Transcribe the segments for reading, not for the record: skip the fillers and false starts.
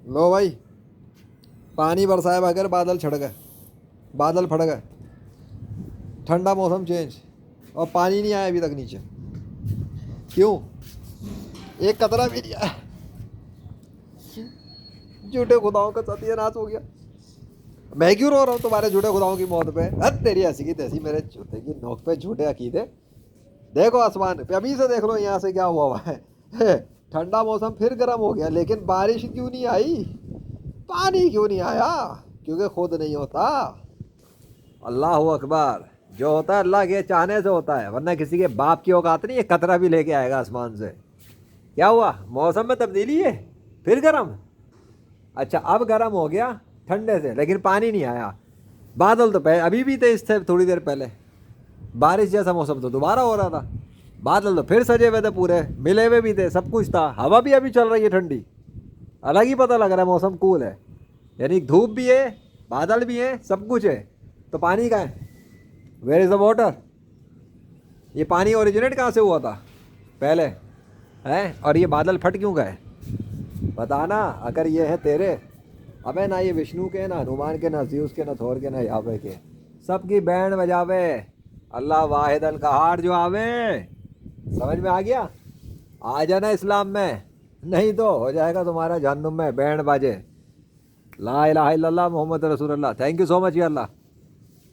लो भाई, पानी बरसाए बगैर बादल छट गए, बादल फट गए, ठंडा मौसम चेंज, और पानी नहीं आया अभी तक नीचे। क्यों? एक कतरा भी नहीं आया। झूठे खुदाओं का सत्यानाश हो गया। मैं क्यों रो रहा हूँ तुम्हारे झूठे खुदाओं की मौत पे? हद तेरी ऐसी की तैसी, मेरे जूते की नोक पे झूठे अकीदे। देखो आसमान पे, अभी से देख लो यहाँ से क्या हुआ हुआ है। ठंडा मौसम फिर गर्म हो गया, लेकिन बारिश क्यों नहीं आई? पानी क्यों नहीं आया? क्योंकि खुद नहीं होता। अल्लाह अकबर। जो होता है अल्लाह के चाहने से होता है, वरना किसी के बाप की औकात नहीं है कतरा भी लेके आएगा आसमान से। क्या हुआ? मौसम में तब्दीली है, फिर गर्म। अच्छा, अब गर्म हो गया ठंडे से, लेकिन पानी नहीं आया। बादल तो पहले अभी भी थे, इस थे थोड़ी देर पहले बारिश जैसा मौसम तो दोबारा हो रहा था। बादल तो फिर सजे हुए थे, पूरे मिले हुए भी थे, सब कुछ था। हवा भी अभी चल रही है ठंडी। अलग ही पता लग रहा है मौसम कूल है। यानी धूप भी है, बादल भी है, सब कुछ है। तो पानी कहाँ है? Where is the water? ये पानी ओरिजिनेट कहाँ से हुआ था पहले है? और ये बादल फट क्यों गए? बताना। अगर ये है तेरे, अबे ना ये विष्णु के, ना हनुमान के, ना ज़्यूस के, ना थोर के, ना यावे के, सबकी बैंड बजावे अल्लाह वाहिद अल कहार जो आवे। समझ में आ गया? आ जाना इस्लाम में, नहीं तो हो जाएगा तुम्हारा जहन्नुम में बैंड बाजे। ला इलाहा इल्लल्लाह मोहम्मद रसूलुल्लाह। थैंक यू सो मच या अल्लाह।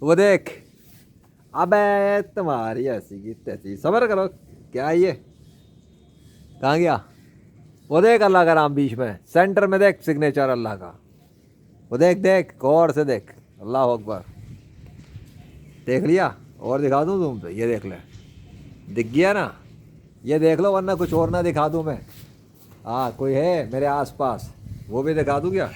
वो देख, अबे तुम्हारी ऐसी की तैसी, सब्र करो। क्या है ये? कहाँ गया? वो देख अल्लाह का नाम बीच में सेंटर में, देख सिग्नेचर अल्लाह का। वो देख, देख गौर से देख। अल्लाह अकबर। देख लिया? और दिखा दूँ तुम पे? ये देख ले, दिख गया ना? ये देख लो, वरना कुछ और ना दिखा दूँ मैं। हाँ, कोई है मेरे आसपास, वो भी दिखा दूँ क्या?